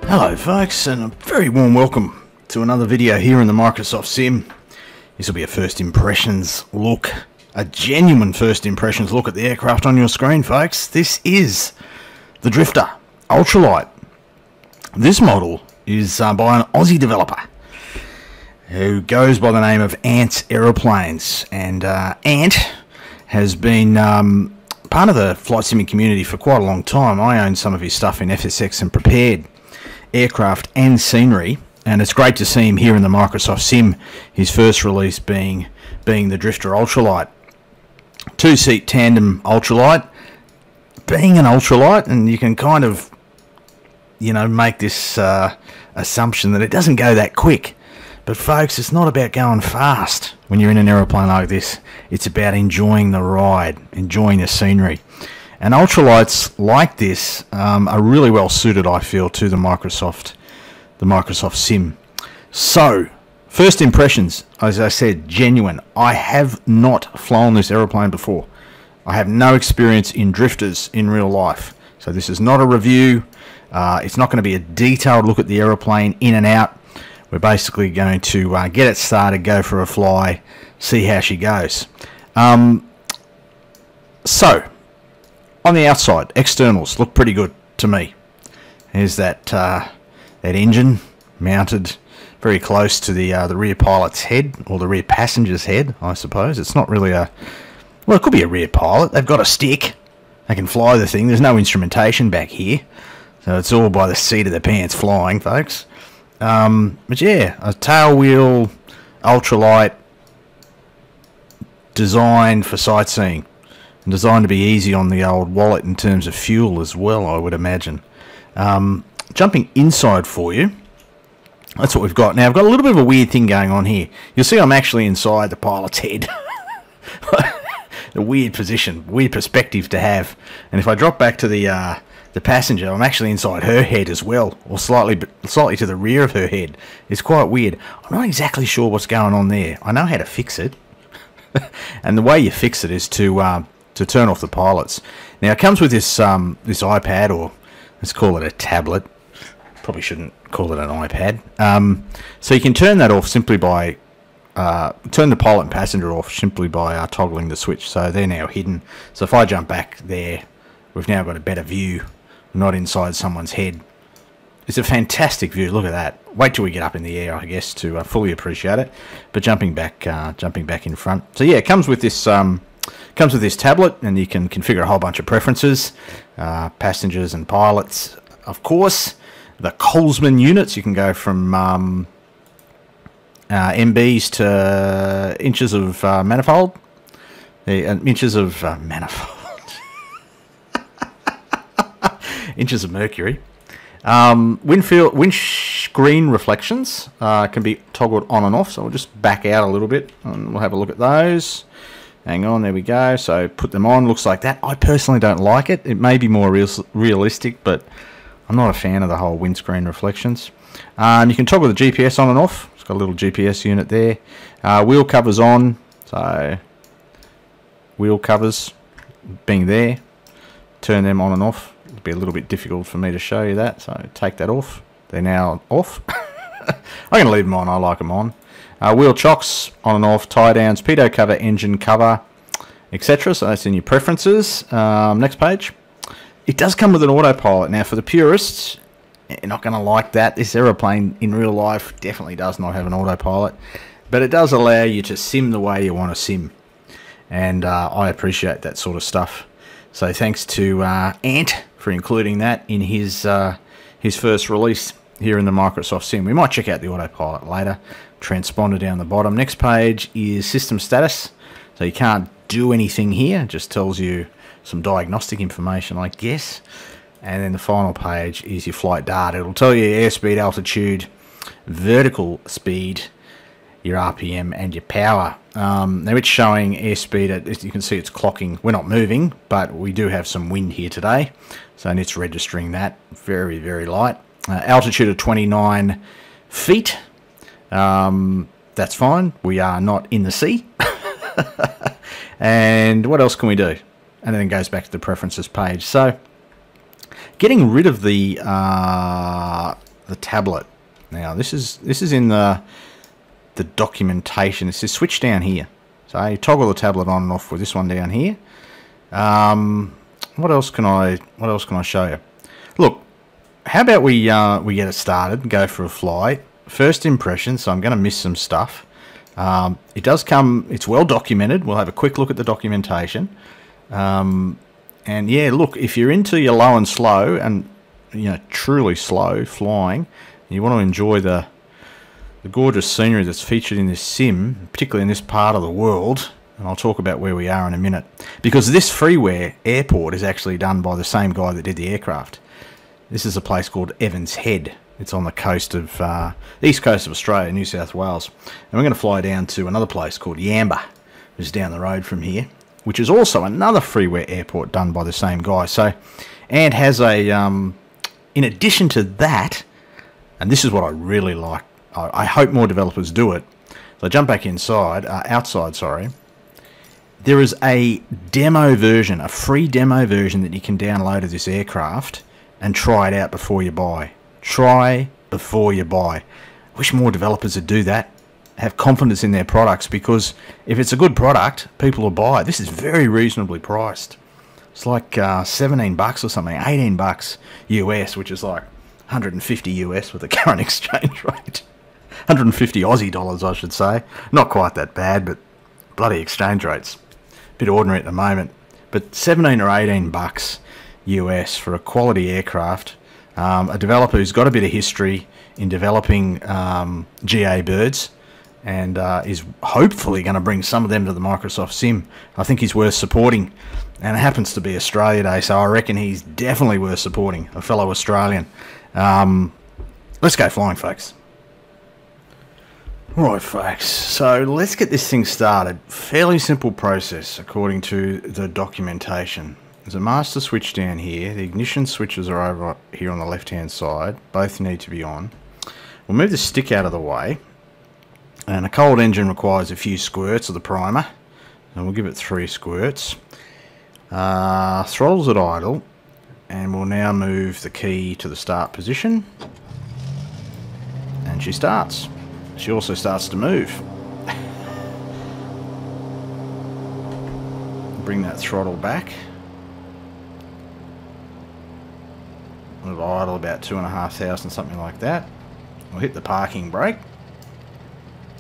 Hello folks, and a very warm welcome to another video here in the Microsoft Sim. This will be a first impressions look, a genuine first impressions look at the aircraft on your screen, folks. This is the Drifter Ultralight. This model is by an Aussie developer who goes by the name of Ant's Aeroplanes, and Ant has been part of the flight simming community for quite a long time. I own some of his stuff in FSX and prepared aircraft and scenery, and it's great to see him here in the Microsoft Sim, his first release being the Drifter Ultralight. Two-seat tandem ultralight. Being an ultralight, and you can kind of, you know, make this assumption that it doesn't go that quick. But folks, it's not about going fast when you're in an aeroplane like this. It's about enjoying the ride, enjoying the scenery. And ultralights like this are really well suited, I feel, to the Microsoft Sim. So, first impressions, as I said, genuine. I have not flown this aeroplane before. I have no experience in drifters in real life. So this is not a review. It's not going to be a detailed look at the aeroplane in and out. We're basically going to get it started, go for a fly, see how she goes. So, on the outside, externals look pretty good to me. There's that engine mounted very close to the rear pilot's head, or the rear passenger's head, I suppose. It's not really a... Well, it could be a rear pilot. They've got a stick. They can fly the thing. There's no instrumentation back here. So it's all by the seat of the pants flying, folks. But yeah, a tailwheel ultralight designed for sightseeing. Designed to be easy on the old wallet in terms of fuel as well, I would imagine. Jumping inside for you, that's what we've got. Now, I've got a little bit of a weird thing going on here. You'll see I'm actually inside the pilot's head. A weird position, weird perspective to have. And if I drop back to the passenger, I'm actually inside her head as well, or slightly to the rear of her head. It's quite weird. I'm not exactly sure what's going on there. I know how to fix it. And the way you fix it is to turn off the pilots. Now it comes with this this iPad, or let's call it a tablet. Probably shouldn't call it an iPad. So you can turn that off simply by turn the pilot and passenger off simply by toggling the switch. So they're now hidden. So if I jump back there, we've now got a better view, not inside someone's head. It's a fantastic view. Look at that. Wait till we get up in the air, I guess, to fully appreciate it. But jumping back in front. So yeah, it comes with this. Comes with this tablet, and you can configure a whole bunch of preferences, passengers and pilots, of course. The Colesman units, you can go from MBs to inches of manifold, inches of manifold, inches of mercury. Windscreen reflections can be toggled on and off, so we'll just back out a little bit, and we'll have a look at those. Hang on, there we go. So put them on, looks like that. I personally don't like it. It may be more realistic, but I'm not a fan of the whole windscreen reflections. You can toggle the GPS on and off. It's got a little GPS unit there. Wheel covers on, so wheel covers being there. Turn them on and off. It'll be a little bit difficult for me to show you that, so take that off. They're now off. I'm going to leave them on. I like them on. Wheel chocks on and off, tie downs, pitot cover, engine cover, etc. So that's in your preferences. Next page. It does come with an autopilot. Now, for the purists, you're not going to like that. This aeroplane in real life definitely does not have an autopilot, but it does allow you to sim the way you want to sim, and I appreciate that sort of stuff. So thanks to Ant for including that in his first release here in the Microsoft Sim. We might check out the autopilot later. Transponder down the bottom. Next page is system status. So you can't do anything here. It just tells you some diagnostic information, I guess. And then the final page is your flight data. It'll tell you airspeed, altitude, vertical speed, your RPM, and your power. Now it's showing airspeed at, as you can see, it's clocking. We're not moving, but we do have some wind here today. So it's registering that. Very, very light. Altitude of 29 feet. That's fine. We are not in the sea. And what else can we do? And then it goes back to the preferences page. So getting rid of the the tablet. Now this is in the documentation. It says switch down here. So you toggle the tablet on and off with this one down here. What else can I show you? Look, how about we get it started and go for a fly. First impression. So I'm going to miss some stuff. It does come. It's well documented. We'll have a quick look at the documentation. And yeah, look, if you're into your low and slow and truly slow flying, you want to enjoy the gorgeous scenery that's featured in this sim, particularly in this part of the world, and I'll talk about where we are in a minute, because this freeware airport is actually done by the same guy that did the aircraft. This is a place called Evans Head. It's on the coast of the east coast of Australia, New South Wales, and we're going to fly down to another place called Yamba, which is down the road from here, which is also another freeware airport done by the same guy. So, and has a in addition to that, and this is what I really like, I hope more developers do it. So I jump back outside, sorry. There is a demo version, a free demo version that you can download of this aircraft and try it out before you buy. Try before you buy. I wish more developers would do that. Have confidence in their products, because if it's a good product, people will buy it. This is very reasonably priced. It's like $17 or something, $18 US, which is like 150 US with the current exchange rate. 150 Aussie dollars, I should say. Not quite that bad, but bloody exchange rates. A bit ordinary at the moment. But 17 or 18 bucks US for a quality aircraft. A developer who's got a bit of history in developing GA birds, and is hopefully going to bring some of them to the Microsoft Sim. I think he's worth supporting, and it happens to be Australia Day, so I reckon he's definitely worth supporting, a fellow Australian. Let's go flying, folks. Right, folks, so let's get this thing started. Fairly simple process according to the documentation. There's a master switch down here. The ignition switches are over here on the left hand side. Both need to be on. We'll move the stick out of the way. And a cold engine requires a few squirts of the primer, and we'll give it 3 squirts. Throttles at idle, and we'll now move the key to the start position, and she starts. She also starts to move. Bring that throttle back. We'll idle about 2,500, something like that. We'll hit the parking brake.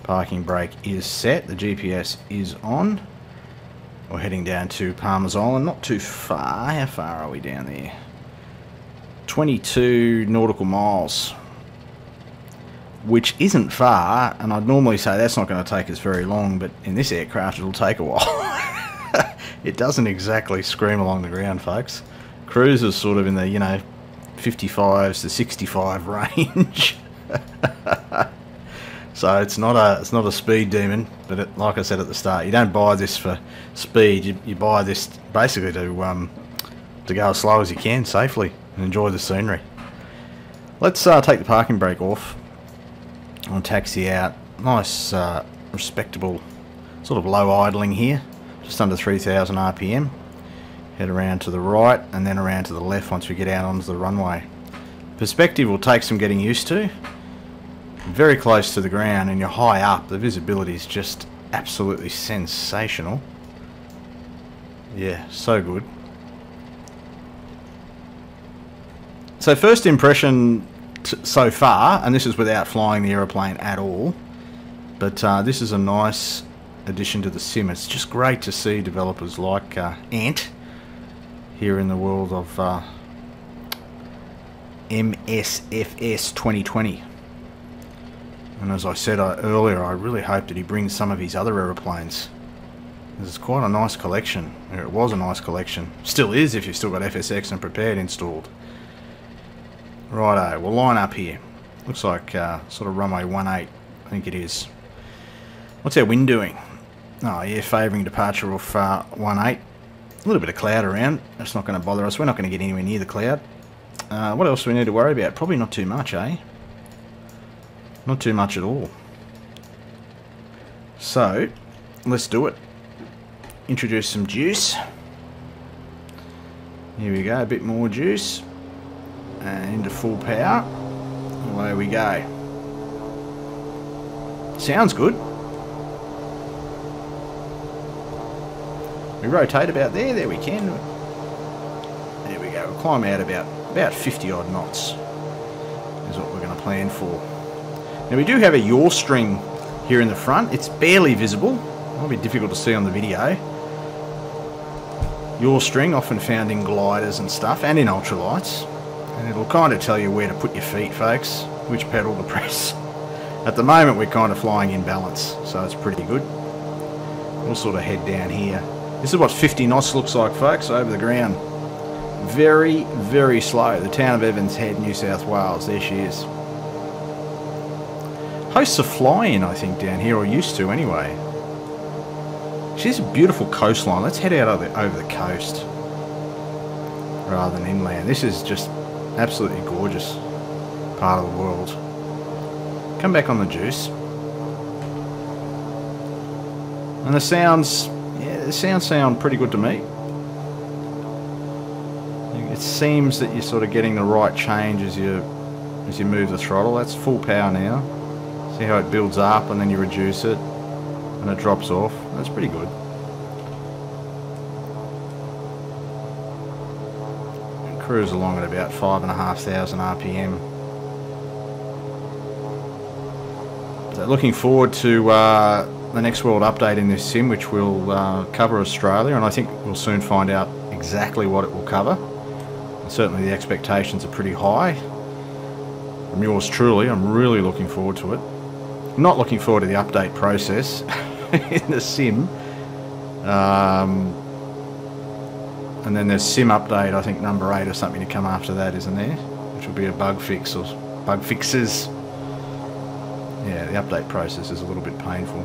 Parking brake is set. The GPS is on. We're heading down to Palmer's Island, not too far. How far are we down there? 22 nautical miles, which isn't far, and I'd normally say that's not going to take us very long, but in this aircraft it'll take a while. It doesn't exactly scream along the ground, folks. Cruise is sort of in the 55s to 65 range. So it's not a speed demon, but like I said at the start, you don't buy this for speed. You buy this basically to go as slow as you can safely and enjoy the scenery. Let's take the parking brake off. I'll taxi out. Nice, respectable, sort of low idling here, just under 3,000 RPM. Head around to the right and then around to the left once we get out onto the runway. Perspective will take some getting used to. Very close to the ground, and you're high up. The visibility is just absolutely sensational. Yeah, so good. So first impression so far, and this is without flying the aeroplane at all, but this is a nice addition to the sim. It's just great to see developers like Ant here in the world of MSFS 2020. And as I said earlier, I really hope that he brings some of his other aeroplanes. There's quite a nice collection. Or it was a nice collection. Still is if you've still got FSX and Prepared installed. Righto, we'll line up here. Looks like sort of runway 18, I think it is. What's our wind doing? Oh yeah, favouring departure off 18. A little bit of cloud around. That's not going to bother us. We're not going to get anywhere near the cloud. What else do we need to worry about? Probably not too much, eh? Not too much at all. So, let's do it. Introduce some juice. Here we go, a bit more juice. And into full power. Away we go. Sounds good. We rotate about there. There we can. There we go. We'll climb out about 50 odd knots. Is what we're going to plan for. Now we do have a yaw string here in the front. It's barely visible. Might be difficult to see on the video. Yaw string, often found in gliders and stuff, and in ultralights. And it'll kind of tell you where to put your feet, folks, which pedal to press. At the moment, we're kind of flying in balance, so it's pretty good. We'll sort of head down here. This is what 50 knots looks like, folks, over the ground. Very, very slow. The town of Evans Head, New South Wales. There she is. Hosts a fly-in, I think, down here, or used to anyway. She's a beautiful coastline. Let's head out over the coast rather than inland. This is just absolutely gorgeous part of the world. Come back on the juice. And the sounds, yeah, the sounds sound pretty good to me. It seems that you're sort of getting the right change as you move the throttle. That's full power now. See how it builds up and then you reduce it and it drops off. That's pretty good. And cruise along at about 5,500 RPM. So looking forward to the next world update in this sim, which will cover Australia, and I think we'll soon find out exactly what it will cover. And certainly the expectations are pretty high. From yours truly, I'm really looking forward to it. I'm not looking forward to the update process in the sim. And then there's sim update, I think number 8 or something to come after that, isn't there? Which will be a bug fix or bug fixes. Yeah, the update process is a little bit painful.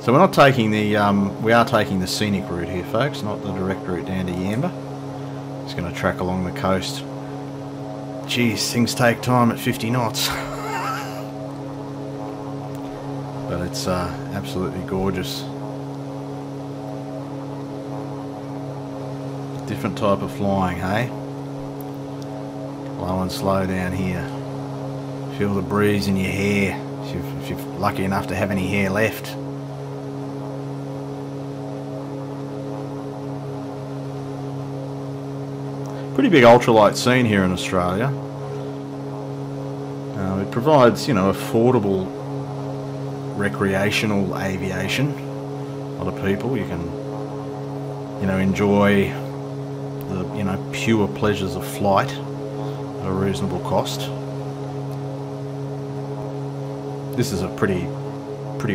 So we're not taking the, we are taking the scenic route here, folks, not the direct route down to Yamba. Just going to track along the coast. Geez, things take time at 50 knots. But it's absolutely gorgeous. Different type of flying, hey? Low and slow down here. Feel the breeze in your hair, if you're lucky enough to have any hair left. Pretty big ultralight scene here in Australia. It provides, you know, affordable recreational aviation. A lot of people, you can, you know, enjoy the, you know, pure pleasures of flight at a reasonable cost. This is a pretty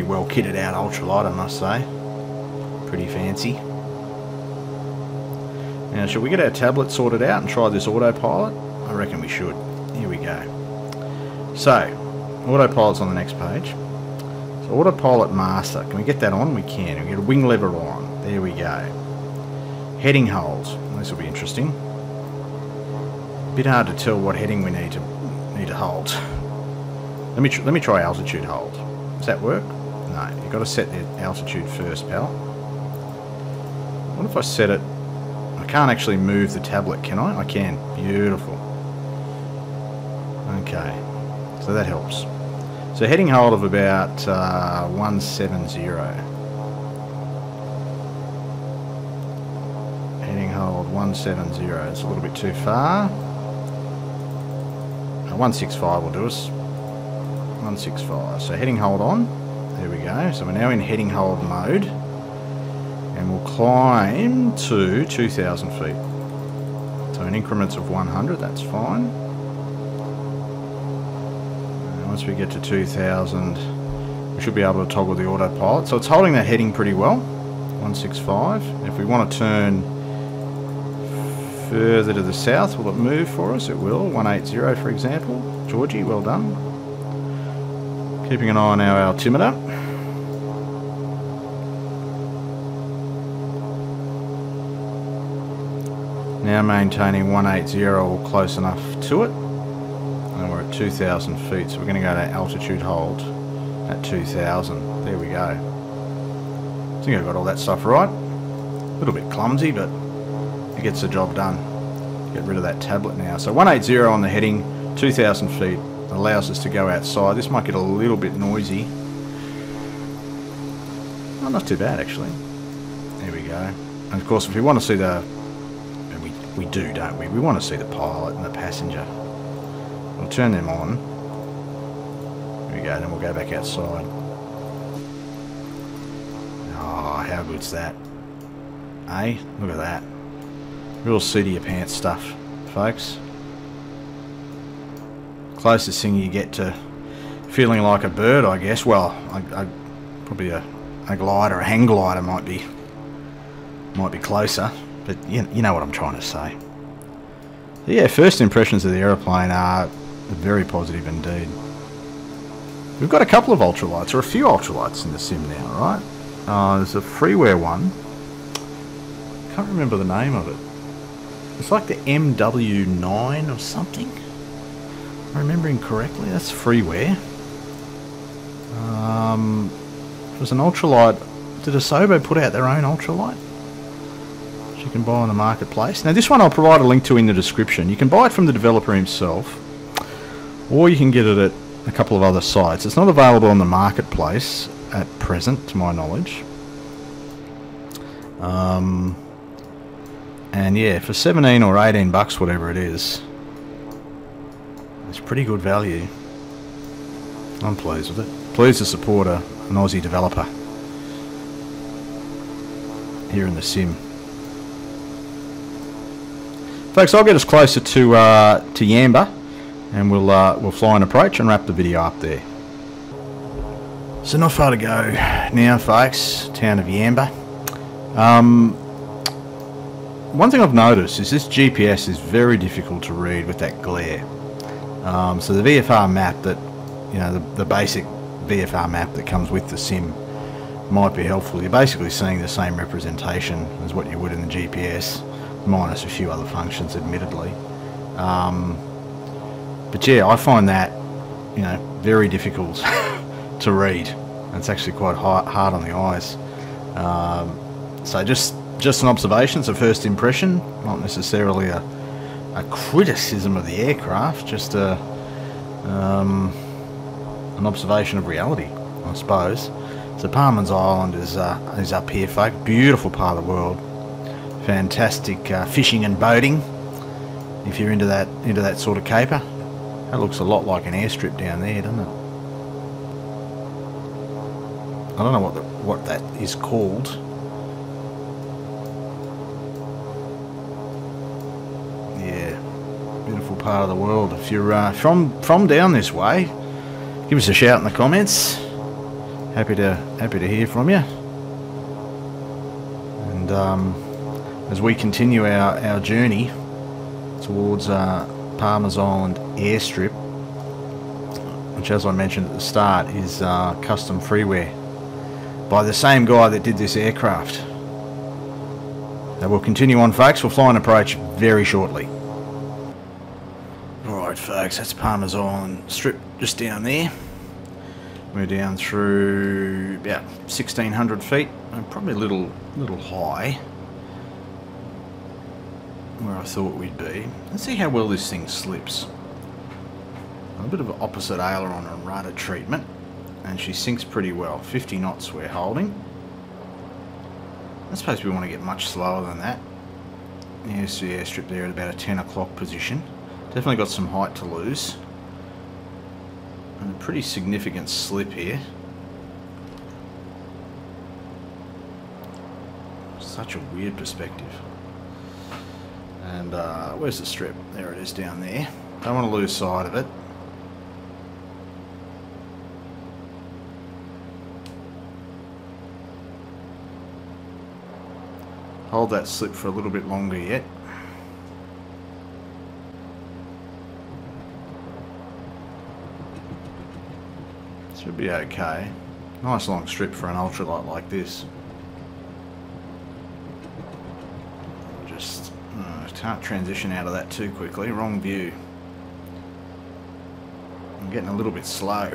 well kitted out ultralight, I must say. Pretty fancy. Now, should we get our tablet sorted out and try this autopilot? I reckon we should. Here we go. So, autopilot's on the next page. So, autopilot master. Can we get that on? We can. We get a wing lever on. There we go. Heading holds. This will be interesting. A bit hard to tell what heading we need to hold. Let me try altitude hold. Does that work? No, you've got to set the altitude first, pal. What if I set it? I can't actually move the tablet, can I? I can. Beautiful. Okay, so that helps. So heading hold of about 170. Heading hold 170. It's a little bit too far. 165 will do us. 165. So heading hold on. There we go. So we're now in heading hold mode. And we'll climb to 2,000 feet. So in increments of 100, that's fine. And once we get to 2,000, we should be able to toggle the autopilot. So it's holding that heading pretty well. 165. If we want to turn further to the south, will it move for us? It will. 180, for example. Georgie, well done. Keeping an eye on our altimeter. Now maintaining 180 or close enough to it. And we're at 2,000 feet, so we're going to go to altitude hold at 2,000. There we go. I think I've got all that stuff right. A little bit clumsy, but it gets the job done. Get rid of that tablet now. So 180 on the heading, 2,000 feet allows us to go outside. This might get a little bit noisy. Oh, not too bad actually. There we go. And of course, if we want to see the, and we do, don't we? We want to see the pilot and the passenger. We'll turn them on. There we go. Then we'll go back outside. Oh, how good's that? Eh? Look at that. Real seat of your pants stuff, folks. Closest thing you get to feeling like a bird, I guess. Well, probably a glider, a hang glider might be closer, but you know what I'm trying to say. So yeah, first impressions of the aeroplane are very positive indeed. We've got a couple of ultralights, or a few ultralights in the sim now, right? There's a freeware one. Can't remember the name of it. It's like the MW9 or something. Am I remembering correctly? That's freeware. It was an ultralight. Did Asobo put out their own ultralight? Which you can buy on the marketplace. Now this one I'll provide a link to in the description. You can buy it from the developer himself, or you can get it at a couple of other sites. It's not available on the marketplace at present, to my knowledge. And yeah, for 17 or 18 bucks, whatever it is, it's pretty good value. I'm pleased with it. Pleased to support an Aussie developer here in the sim. Folks, I'll get us closer to Yamba, and we'll fly and approach and wrap the video up there. So not far to go now, folks. Town of Yamba. One thing I've noticed is this GPS is very difficult to read with that glare. So the VFR map that, you know, the basic VFR map that comes with the sim might be helpful. You're basically seeing the same representation as what you would in the GPS, minus a few other functions, admittedly. But yeah, I find that, you know, very difficult to read. It's actually quite hard on the eyes. So just an observation, it's a first impression, not necessarily a criticism of the aircraft, just an observation of reality, I suppose. So Palmer's Island is up here, folks. Beautiful part of the world. Fantastic fishing and boating, if you're into that sort of caper. That looks a lot like an airstrip down there, doesn't it? I don't know what that is called. Yeah, beautiful part of the world. If you're from down this way, give us a shout in the comments. Happy to hear from you. And as we continue our journey towards Palmer's Island airstrip, which, as I mentioned at the start, is custom freeware by the same guy that did this aircraft. Now we'll continue on, folks. We'll fly and approach very shortly. Alright, folks, that's Palmer's Island strip just down there. We're down through about 1,600 feet, and probably a little high where I thought we'd be. Let's see how well this thing slips. A bit of an opposite aileron and rudder treatment, and she sinks pretty well. 50 knots we're holding. I suppose we want to get much slower than that. Here's the airstrip there at about a 10 o'clock position. Definitely got some height to lose. And a pretty significant slip here. Such a weird perspective. And where's the strip? There it is down there. Don't want to lose sight of it. Hold that slip for a little bit longer yet. Should be okay. Nice long strip for an ultralight like this. Just can't transition out of that too quickly. Wrong view. I'm getting a little bit slow.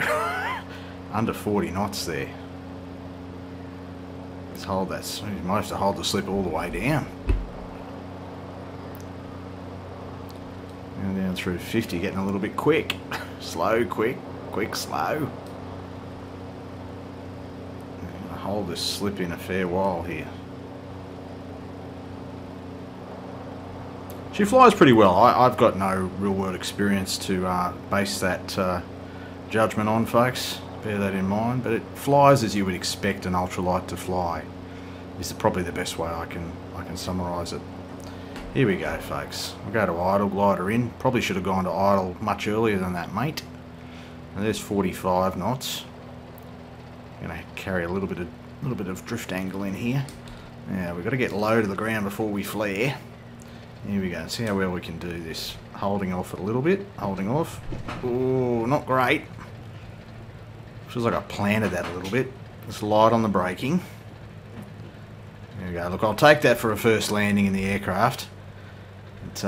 Under 40 knots there. Let's hold that. You might have to hold the slip all the way down. And down Going through 50, getting a little bit quick. Slow, quick, quick, slow. I'm gonna hold this slip in a fair while here. She flies pretty well. I've got no real world experience to base that judgment on, folks. Bear that in mind. But it flies as you would expect an ultralight to fly. Is probably the best way I can summarise it. Here we go, folks. We'll go to idle, glider in. Probably should have gone to idle much earlier than that, mate. And there's 45 knots. I'm going to carry a little bit of drift angle in here. Now we've got to get low to the ground before we flare. Here we go. See how well we can do this. Holding off a little bit. Holding off. Oh, not great. Feels like I planted that a little bit. Just light on the braking. There we go. Look, I'll take that for a first landing in the aircraft. But,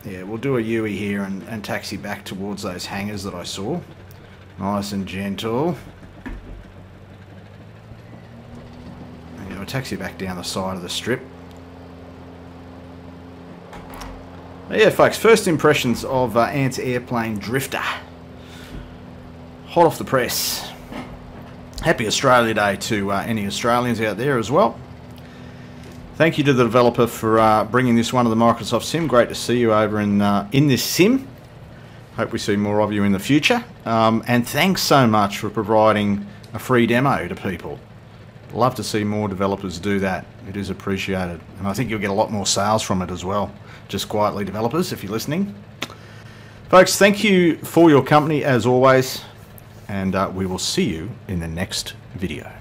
yeah, we'll do a U-ey here and taxi back towards those hangars that I saw. Nice and gentle. And we'll taxi back down the side of the strip. Yeah, folks, first impressions of Ant's airplane Drifter. Hot off the press. Happy Australia Day to any Australians out there as well. Thank you to the developer for bringing this one to the Microsoft Sim. Great to see you over in this sim. Hope we see more of you in the future. And thanks so much for providing a free demo to people. Love to see more developers do that. It is appreciated. And I think you'll get a lot more sales from it as well. Just quietly, developers, if you're listening. Folks, thank you for your company as always. And we will see you in the next video.